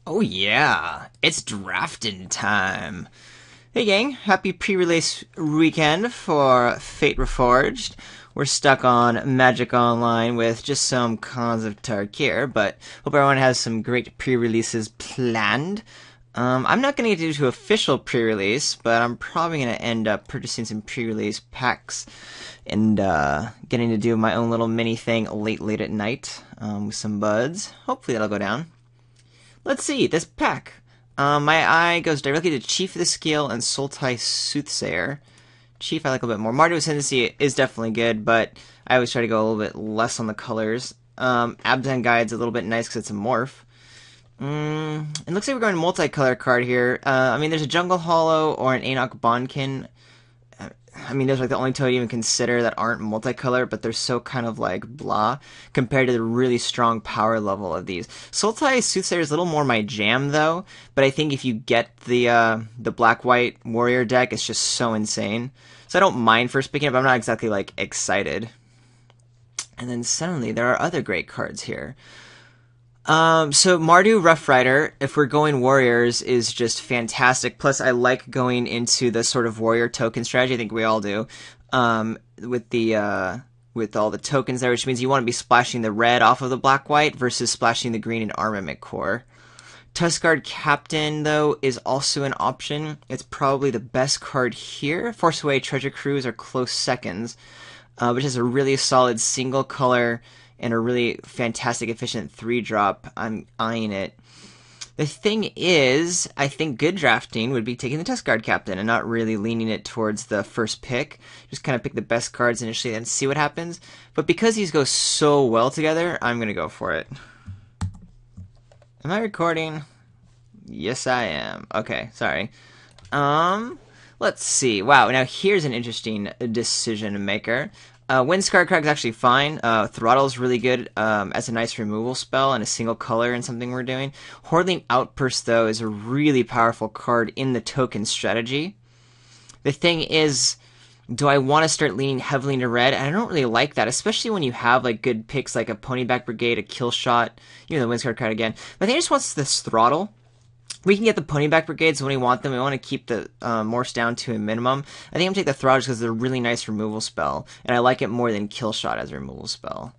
Oh yeah, it's drafting time. Hey gang, happy pre-release weekend for Fate Reforged. We're stuck on Magic Online with just some cons of Tarkir, but hope everyone has some great pre-releases planned. I'm not going to get to official pre-release, but I'm probably going to end up purchasing some pre-release packs and getting to do my own little mini thing late at night with some buds. Hopefully that'll go down. Let's see, this pack. My eye goes directly to Chief of the Scale and Sultai Soothsayer. Chief I like a little bit more. Mardu Ascendancy is definitely good, but I always try to go a little bit less on the colors. Abzan Guide's a little bit nice because it's a morph. It looks like we're going multicolor card here. I mean, there's a Jungle Hollow or an Anok Bonkin. I mean, those are like the only two I even consider that aren't multicolor, but they're so kind of like blah compared to the really strong power level of these. Sultai Soothsayer is a little more my jam though, but I think if you get the black-white warrior deck, it's just so insane. So I don't mind first picking it, but I'm not exactly like excited. And then suddenly there are other great cards here. So Mardu Rough Rider, if we're going warriors, is just fantastic. Plus, I like going into the sort of warrior token strategy. I think we all do. With all the tokens there, which means you want to be splashing the red off of the black white versus splashing the green and armament core. Tuskguard Captain, though, is also an option. It's probably the best card here. Force Away Treasure Cruise are close seconds, which is a really solid single color and a really fantastic, efficient 3-drop. I'm eyeing it. The thing is, I think good drafting would be taking the Tuskguard Captain and not really leaning it towards the first pick. Just kind of pick the best cards initially and see what happens. But because these go so well together, I'm going to go for it. Am I recording? Yes, I am. Okay, sorry. Let's see. Wow, now here's an interesting decision maker. Windscar Crack is actually fine. Throttle is really good as a nice removal spell and a single color in something we're doing. Hordeling Outburst, though, is a really powerful card in the token strategy. The thing is, do I want to start leaning heavily into red? And I don't really like that, especially when you have like good picks like a Ponyback Brigade, a Kill Shot, the Windscar card again. But I think I just want this Throttle. We can get the Ponyback Brigades when we want them. We want to keep the morphs down to a minimum. I think I'm going to take the Throttle because they're a really nice removal spell, and I like it more than Kill Shot as a removal spell.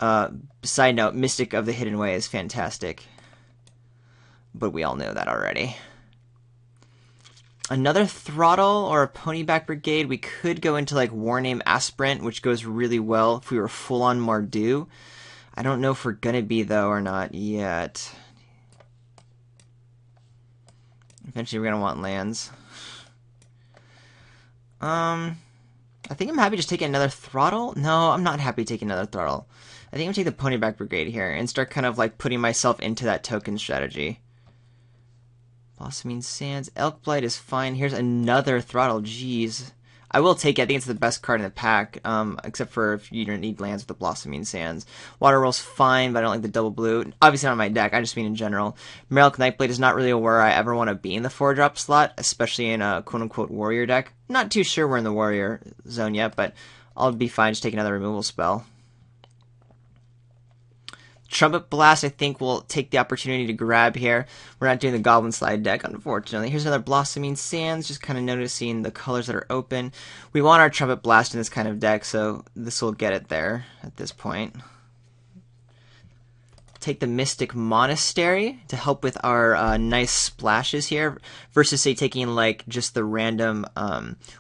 Side note, Mystic of the Hidden Way is fantastic, but we all know that already. Another Throttle or a Ponyback Brigade, we could go into like Warname Aspirant, which goes really well if we were full-on Mardu. I don't know if we're going to be, though, or not yet. Eventually we're going to want lands. I think I'm happy just taking another Throttle. No, I'm not happy taking another Throttle. I think I'm going to take the Ponyback Brigade here and start kind of like putting myself into that token strategy. Blossoming Sands. Elk Blight is fine. Here's another Throttle. Jeez. I will take it. I think it's the best card in the pack, except for if you don't need lands with the Blossoming Sands. Water Roll's fine, but I don't like the double blue. Obviously not on my deck, I just mean in general. Merrill Nightblade is not really where I ever want to be in the 4-drop slot, especially in a quote-unquote warrior deck. Not too sure we're in the warrior zone yet, but I'll be fine just taking another removal spell. Trumpet Blast, I think we'll take the opportunity to grab here. We're not doing the Goblin Slide deck, unfortunately. Here's another Blossoming Sands, just kind of noticing the colors that are open. We want our Trumpet Blast in this kind of deck, so this will get it there at this point. Take the Mystic Monastery to help with our nice splashes here, versus, say, taking, like, just the random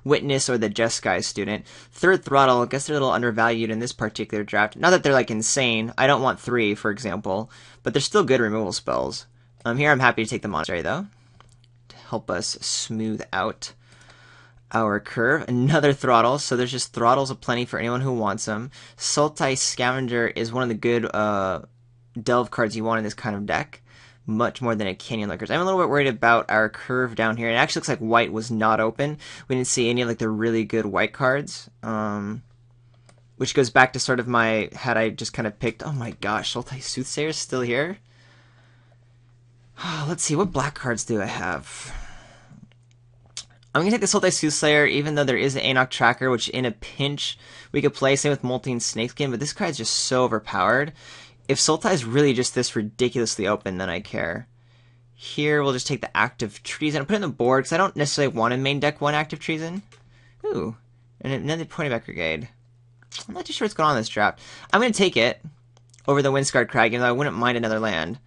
Witness or the Jeskai student. Third Throttle, I guess they're a little undervalued in this particular draft. Not that they're, like, insane. I don't want 3, for example, but they're still good removal spells. Here I'm happy to take the Monastery, though, to help us smooth out our curve. Another Throttle, so there's just Throttles aplenty for anyone who wants them. Sultai Scavenger is one of the good delve cards you want in this kind of deck, much more than a Canyon Lurkers. I'm a little bit worried about our curve down here. It actually looks like white was not open. We didn't see any of like the really good white cards, which goes back to sort of my, had I just kind of picked, oh my gosh, Sultai Soothsayer is still here? Let's see, what black cards do I have? I'm going to take the Sultai Soothsayer, even though there is an Anok Tracker, which in a pinch we could play, same with Molting Snakeskin, but this card's just so overpowered. If Sultai is really just this ridiculously open, then I care. Here, we'll just take the active treason and put it on the board, because I don't necessarily want to main deck one active treason. Ooh, and another Pointy-Back Brigade. I'm not too sure what's going on in this draft. I'm going to take it over the Windscarred Crag, even though I wouldn't mind another land.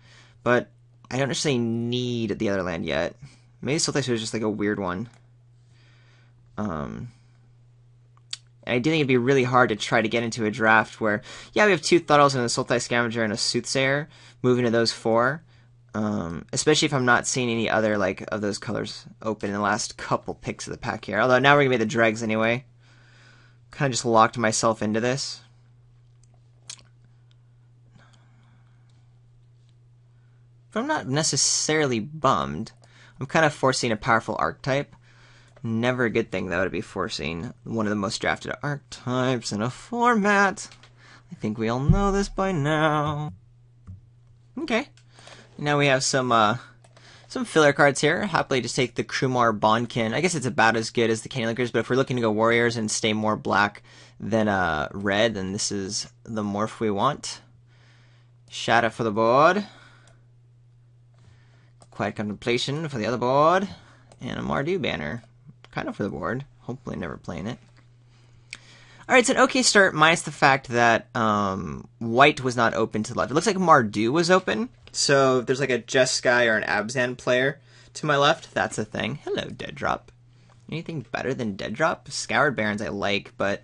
But I don't necessarily need the other land yet. Maybe Sultai was just like a weird one. And I do think it'd be really hard to try to get into a draft where, yeah, we have 2 Thuddles and a Sultai Scavenger and a Soothsayer, moving to those 4. Especially if I'm not seeing any other, like, of those colors open in the last couple picks of the pack here. Although now we're going to be the dregs anyway. Kind of just locked myself into this. But I'm not necessarily bummed. I'm kind of forcing a powerful archetype. Never a good thing, though, to be forcing one of the most drafted archetypes in a format. I think we all know this by now. Okay. Now we have some filler cards here. Happily just take the Krumar Bondkin. I guess it's about as good as the Candy Lickers, but if we're looking to go Warriors and stay more black than red, then this is the morph we want. Shadow for the board. Quiet Contemplation for the other board. And a Mardu banner. Kind of for the board. Hopefully never playing it. Alright, it's an okay start, minus the fact that white was not open to the left. It looks like Mardu was open. So if there's like a Jeskai or an Abzan player to my left, that's a thing. Hello, Dead Drop. Anything better than Dead Drop? Scoured Barons I like, but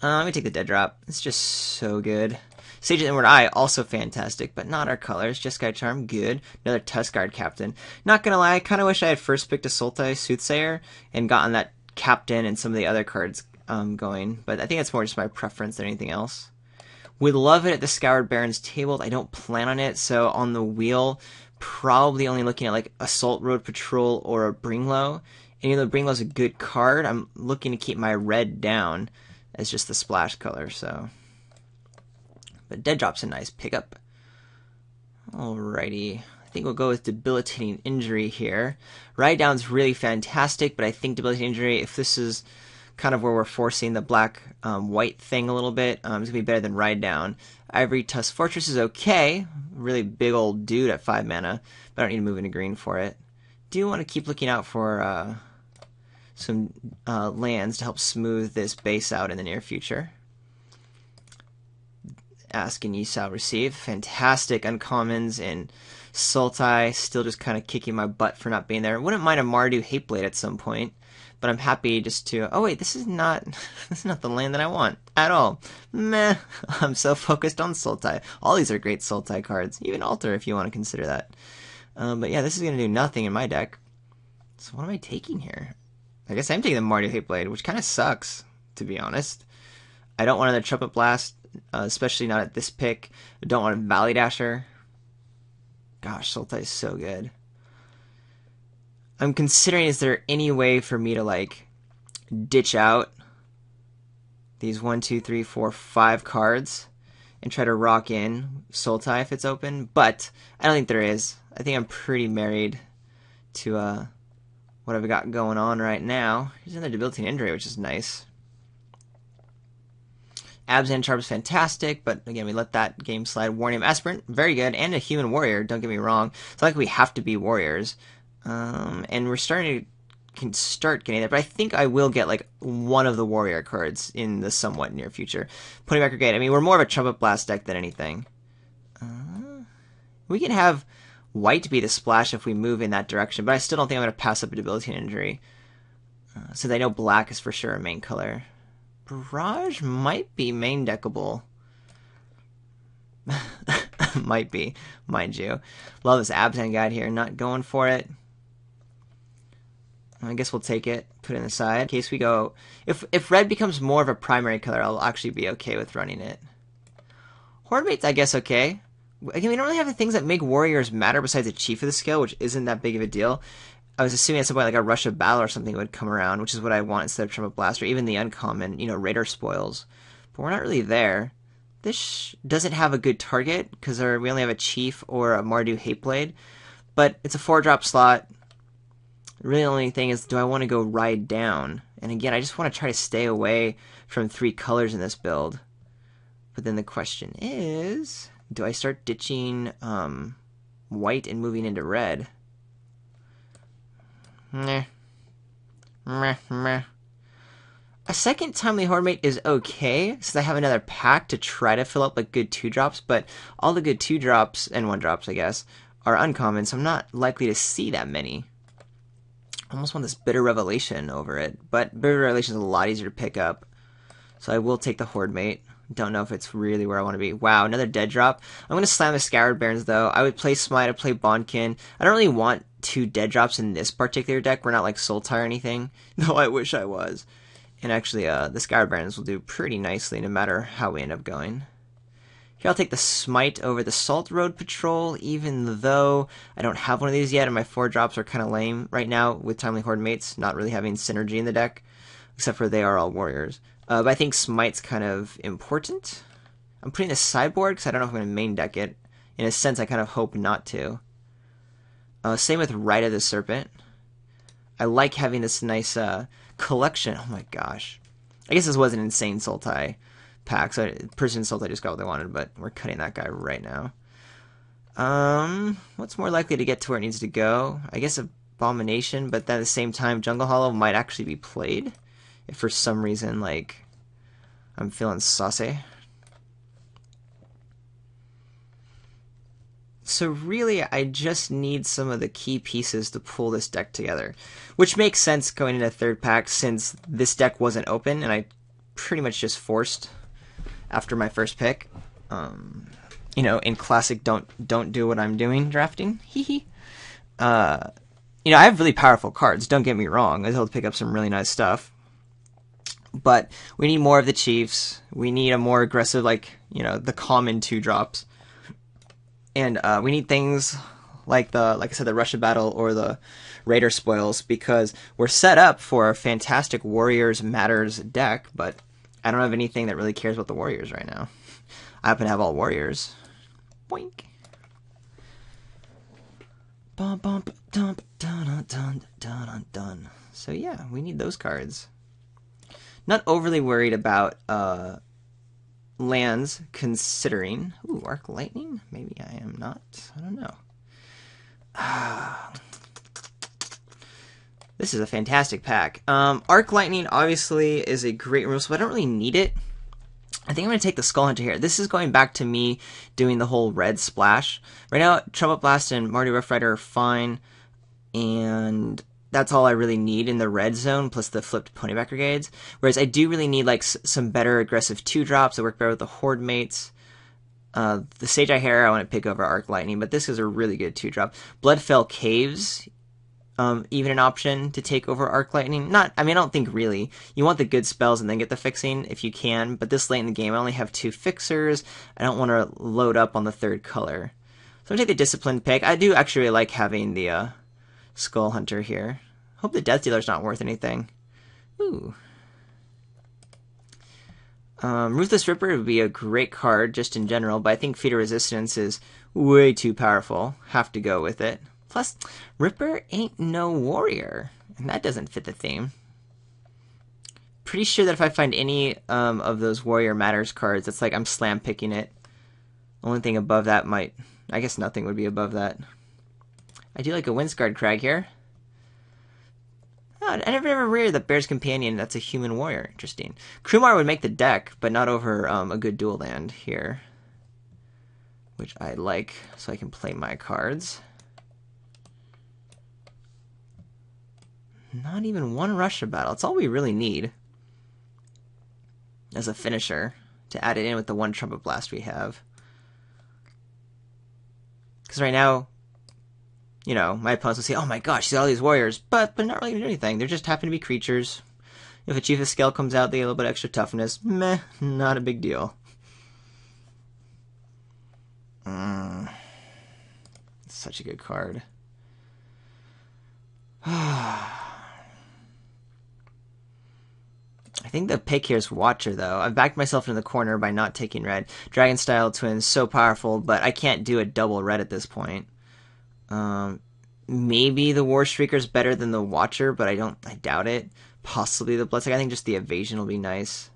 let me take the Dead Drop. It's just so good. Sage's Inward Eye, also fantastic, but not our colors. Jeskai Charm, good. Another Tuskguard Captain. Not gonna lie, I kind of wish I had first picked a Sultai Soothsayer and gotten that Captain and some of the other cards going, but I think that's more just my preference than anything else. Would love it at the Scoured Barons table. I don't plan on it, so on the wheel, probably only looking at like Assault Road Patrol or a Bringlow. And even though Bringlow's a good card, I'm looking to keep my red down as just the splash color, so. But Dead Drop's a nice pickup. Alrighty. I think we'll go with Debilitating Injury here. Ride Down's really fantastic, but I think Debilitating Injury, if this is kind of where we're forcing the black-white thing a little bit, it's going to be better than Ride Down. Ivory Tusk Fortress is okay. Really big old dude at 5 mana, but I don't need to move into green for it. Do want to keep looking out for some lands to help smooth this base out in the near future. Ask and ye shall receive. Fantastic uncommons in Sultai. Still just kind of kicking my butt for not being there. Wouldn't mind a Mardu Hateblade at some point, but I'm happy just to. Oh wait, this is not the land that I want at all. Meh. I'm so focused on Sultai. All these are great Sultai cards. Even Altar, if you want to consider that. But yeah, this is gonna do nothing in my deck. So what am I taking here? I guess I'm taking the Mardu Hateblade, which kind of sucks, to be honest. I don't want another Trumpet Blast. Especially not at this pick. I don't want a Valley Dasher. Gosh, Sultai is so good. I'm considering, is there any way for me to, like, ditch out these 1, 2, 3, 4, 5 cards and try to rock in Sultai if it's open? But I don't think there is. I think I'm pretty married to what I've got going on right now. Here's another Debilitating Injury, which is nice. Abzan Charm is fantastic, but again, we let that game slide. Warning Aspirant, very good, and a Human Warrior, don't get me wrong. It's not like we have to be warriors. And we're can start getting there, but I think I will get like one of the warrior cards in the somewhat near future. Pointy-Back Brigade, I mean, we're more of a Trumpet Blast deck than anything. We can have white be the splash if we move in that direction, but I still don't think I'm going to pass up a Debilitating Injury. Since I know black is for sure a main color. Barrage might be main deckable. Might be, mind you. Love this Abzan guide here, not going for it. I guess we'll take it, put it in the side. In case we go... If red becomes more of a primary color, I'll actually be okay with running it. Hordemate's, I guess, okay. Again, we don't really have the things that make warriors matter besides a chief of the scale, which isn't that big of a deal. I was assuming at some point like a Rush of Battle or something would come around, which is what I want instead of Trumpet Blast, or even the uncommon, Raider Spoils. But we're not really there. This doesn't have a good target, because we only have a Chief or a Mardu Hateblade, but it's a 4-drop slot. Really the only thing is, do I want to go Ride Down? And again, I just want to try to stay away from 3 colors in this build. But then the question is, do I start ditching white and moving into red? Meh. Meh, meh. A second Timely Horde is okay, since I have another pack to try to fill up like good 2-drops, but all the good 2-drops, and 1-drops I guess, are uncommon, so I'm not likely to see that many. I almost want this Bitter Revelation over it, but Bitter Revelation is a lot easier to pick up, so I will take the Horde Mate. Don't know if it's really where I want to be. Wow, another dead drop. I'm going to slam the Scoured Barons, though. I would play Smite, I'd play Bondkin. I don't really want 2 dead drops in this particular deck. We're not like Sultai or anything, though I wish I was. And actually, the Scoured Barons will do pretty nicely no matter how we end up going. Here I'll take the Smite over the Salt Road Patrol, even though I don't have one of these yet, and my 4-drops are kind of lame right now with Timely Horde Mates, not really having synergy in the deck, except for they are all warriors. But I think Smite's kind of important. I'm putting this sideboard because I don't know if I'm going to main deck it. In a sense, I kind of hope not to. Same with Rite of the Serpent. I like having this nice collection. Oh my gosh. I guess this was an insane Sultai pack, so person Sultai just got what they wanted, but we're cutting that guy right now. What's more likely to get to where it needs to go? I guess Abomination, but then at the same time, Jungle Hollow might actually be played. If for some reason, like, I'm feeling saucy. So really, I just need some of the key pieces to pull this deck together. Which makes sense going into 3rd pack, since this deck wasn't open, and I pretty much just forced after my first pick. You know, in classic don't do what I'm doing drafting. Hee. You know, I have really powerful cards, don't get me wrong. I was able to pick up some really nice stuff. But we need more of the Chiefs. We need a more aggressive, like, you know, the common 2-drops. And we need things like I said, the Russia Battle or the Raider Spoils, because we're set up for a fantastic Warriors Matters deck, but I don't have anything that really cares about the Warriors right now. I happen to have all Warriors. Boink. Bum bump dump dun dun dun dun. So yeah, we need those cards. Not overly worried about lands, considering... Ooh, Arc Lightning? Maybe I am not. I don't know. This is a fantastic pack. Arc Lightning, obviously, is a great removal, but I don't really need it. I think I'm going to take the Skull Hunter here. This is going back to me doing the whole red splash. Right now, Trumpet Blast and Marty Rough Rider are fine, and... that's all I really need in the red zone, plus the flipped Ponyback Brigades. Whereas I do really need like some better aggressive 2-drops that work better with the Horde Mates. The Sage Eye Hair I want to pick over Arc Lightning, but this is a really good 2-drop. Bloodfell Caves, even an option to take over Arc Lightning. I don't think really. You want the good spells and then get the fixing if you can, but this late in the game I only have 2 fixers. I don't want to load up on the 3rd color. So I'm going to take the Disciplined pick. I do actually really like having the... Skull Hunter here. Hope the Death Dealer's not worth anything. Ooh. Ruthless Ripper would be a great card just in general, but I think Feat of Resistance is way too powerful. Have to go with it. Plus, Ripper ain't no warrior, and that doesn't fit the theme. Pretty sure that if I find any of those Warrior Matters cards, it's like I'm slam picking it. Only thing above that might... I guess nothing would be above that. I do like a Windscarred Crag here. Oh, I never read the Bear's Companion. That's a human warrior. Interesting. Krumar would make the deck, but not over a good dual land here. Which I like, so I can play my cards. Not even one Russia Battle. It's all we really need as a finisher to add it in with the 1 Trumpet Blast we have. Because right now... you know, my opponents will say, oh my gosh, she's got all these warriors, but not really going to do anything. They just happen to be creatures. If a Chief of Scale comes out, they get a little bit extra toughness. Meh, not a big deal. Such a good card. I think the pick here is Watcher, though. I've backed myself into the corner by not taking red. Dragon Style Twins, so powerful, but I can't do a double red at this point. Maybe the War Streaker's better than the Watcher, but I doubt it. Possibly the Bloodsucker. I think just the evasion will be nice.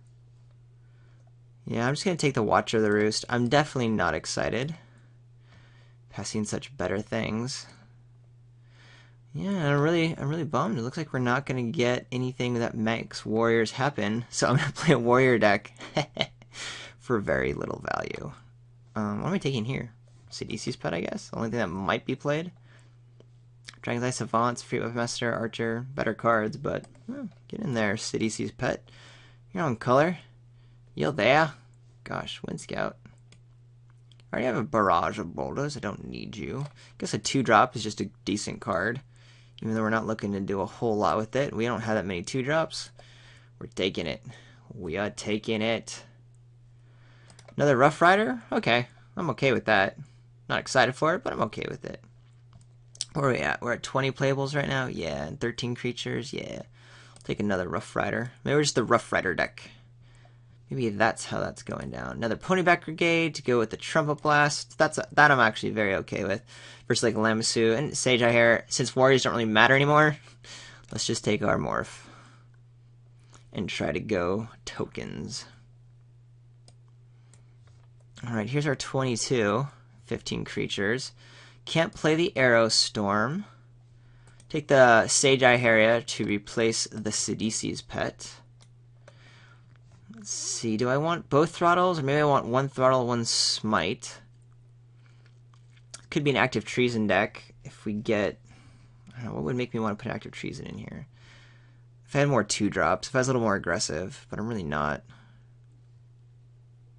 Yeah, I'm just going to take the Watcher of the Roost. I'm definitely not excited. Passing such better things. Yeah, I'm really bummed. It looks like we're not gonna get anything that makes warriors happen. So I'm gonna play a warrior deck for very little value. What am I taking here? CDC's Pet, I guess. The only thing that might be played. Dragon's Eye Savants, Free Master, Archer, better cards, but get in there, CDC's Pet. You're on color. You there? Gosh, Wind Scout. I already have a barrage of boulders. I don't need you. I guess a 2-drop is just a decent card. Even though we're not looking to do a whole lot with it. We don't have that many 2-drops. We're taking it. We are taking it. Another Rough Rider? Okay. I'm okay with that. Not excited for it, but I'm okay with it. Where are we at? We're at 20 playables right now? Yeah. And 13 creatures? Yeah. I'll take another Rough Rider. Maybe we're just the Rough Rider deck. Maybe that's how that's going down. Another Ponyback Brigade to go with the Trumpet Blast. That I'm actually very okay with. Versus like Lamassu and Sage Eye Hair. Since warriors don't really matter anymore, let's just take our Morph. And try to go tokens. Alright, here's our 22. 15 creatures. Can't play the Arrow Storm. Take the Sage Eye Hair to replace the Sidisi's Pet. Let's see, do I want both throttles? Or maybe I want one throttle, one smite. Could be an Active Treason deck if we get... I don't know, what would make me want to put Active Treason in here? If I had more 2-drops, if I was a little more aggressive, but I'm really not.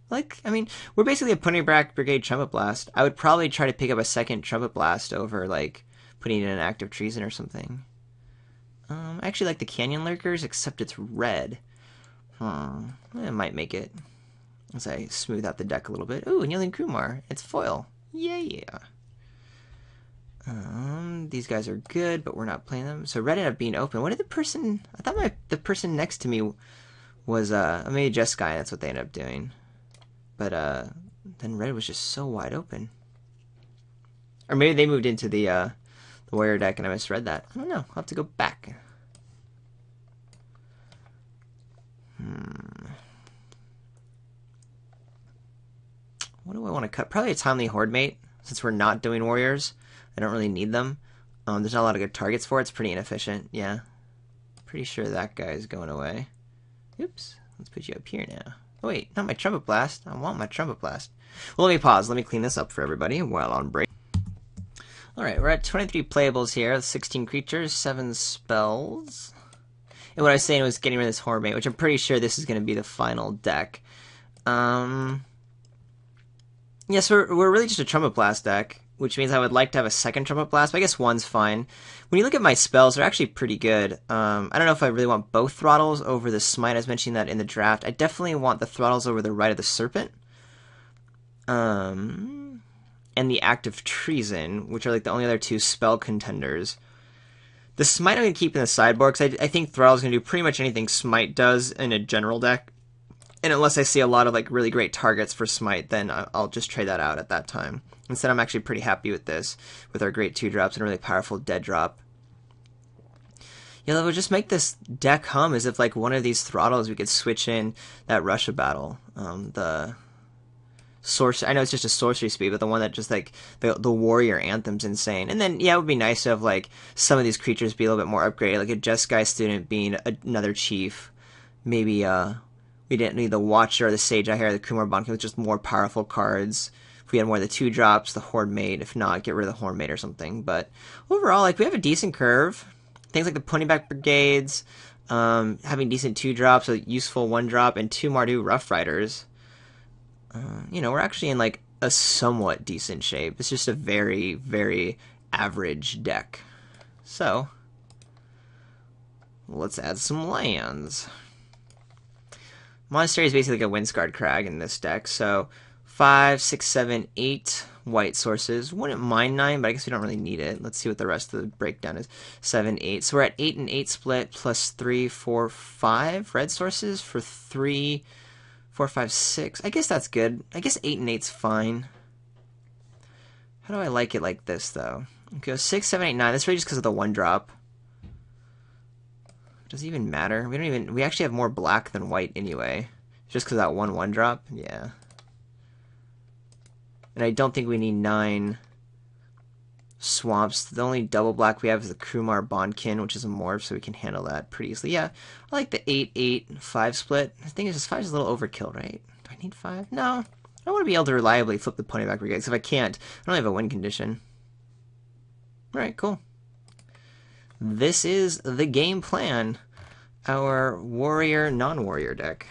Like, I mean, we're basically a Ponyback Brigade Trumpet Blast. I would probably try to pick up a second Trumpet Blast over, like, putting in an Active Treason or something. I actually like the Canyon Lurkers, except it's red. It might make it. As I smooth out the deck a little bit. Ooh, Kneeling Kumar. It's foil. Yeah. These guys are good, but we're not playing them. So red ended up being open. What did the person... I thought the person next to me was, maybe Jeskai, that's what they ended up doing. But, then red was just so wide open. Or maybe they moved into the warrior deck and I misread that. I don't know. I'll have to go back. What do I want to cut? Probably a Timely Horde Mate, since we're not doing warriors. I don't really need them. There's not a lot of good targets for it. It's pretty inefficient. Yeah. Pretty sure that guy is going away. Oops. Let's put you up here now. Oh, wait. Not my Trumpet Blast. I want my Trumpet Blast. Well, let me pause. Let me clean this up for everybody while on break. Alright, we're at 23 playables here. 16 creatures, 7 spells. And what I was saying was getting rid of this Horde Mate, which I'm pretty sure this is going to be the final deck. Yes, we're really just a Trumpet Blast deck, which means I would like to have a second Trumpet Blast, but I guess one's fine. When you look at my spells, they're actually pretty good. I don't know if I really want both throttles over the Smite. I was mentioning that in the draft. I definitely want the throttles over the Rite of the Serpent. And the Active Treason, which are like the only other 2 spell contenders. The Smite I'm going to keep in the sideboard, because I think Throttle's going to do pretty much anything Smite does in a general deck. And unless I see a lot of like really great targets for Smite, then I'll just trade that out at that time. Instead, I'm actually pretty happy with this, with our great 2-drops and a really powerful dead drop. Yeah, that would just make this deck hum as if like one of these throttles we could switch in that Russia battle. The sorcery, I know it's just a sorcery speed, but the one that just like the warrior anthem's insane. And then yeah, it would be nice to have like some of these creatures be a little bit more upgraded, like a Jeskai student being another chief. Maybe we didn't need the Watcher or the Sage Eye Hair, the Kumar Bonkin with just more powerful cards. If we had more of the 2-drops, the Horde Mate. If not, get rid of the Horde Mate or something. But overall, like we have a decent curve. Things like the Ponyback Brigades, having decent 2-drops, a useful 1-drop, and 2 Mardu Rough Riders. You know, we're actually in like a somewhat decent shape. It's just a very, very average deck. So, let's add some lands. Monastery is basically like a Windscarred Crag in this deck, so 5, 6, 7, 8 white sources. Wouldn't mind 9, but I guess we don't really need it. Let's see what the rest of the breakdown is. 7, 8. So we're at 8 and 8 split, plus 3, 4, 5 red sources for 3, 4, 5, 6. I guess that's good. I guess 8 and 8's fine. How do I like it like this, though? Okay, 6, 7, 8, 9. That's really just because of the 1-drop. Does it even matter? We actually have more black than white anyway. Just because that 1-1-drop? Yeah. And I don't think we need 9 swamps. The only double black we have is the Kumar Bondkin, which is a morph, so we can handle that pretty easily. Yeah, I like the 8-8-5 split. The thing is, just 5 is a little overkill, right? Do I need 5? No. I want to be able to reliably flip the pony back brigade, because if I can't, I don't have a win condition. Alright, cool. This is the game plan. Our warrior, non-warrior deck.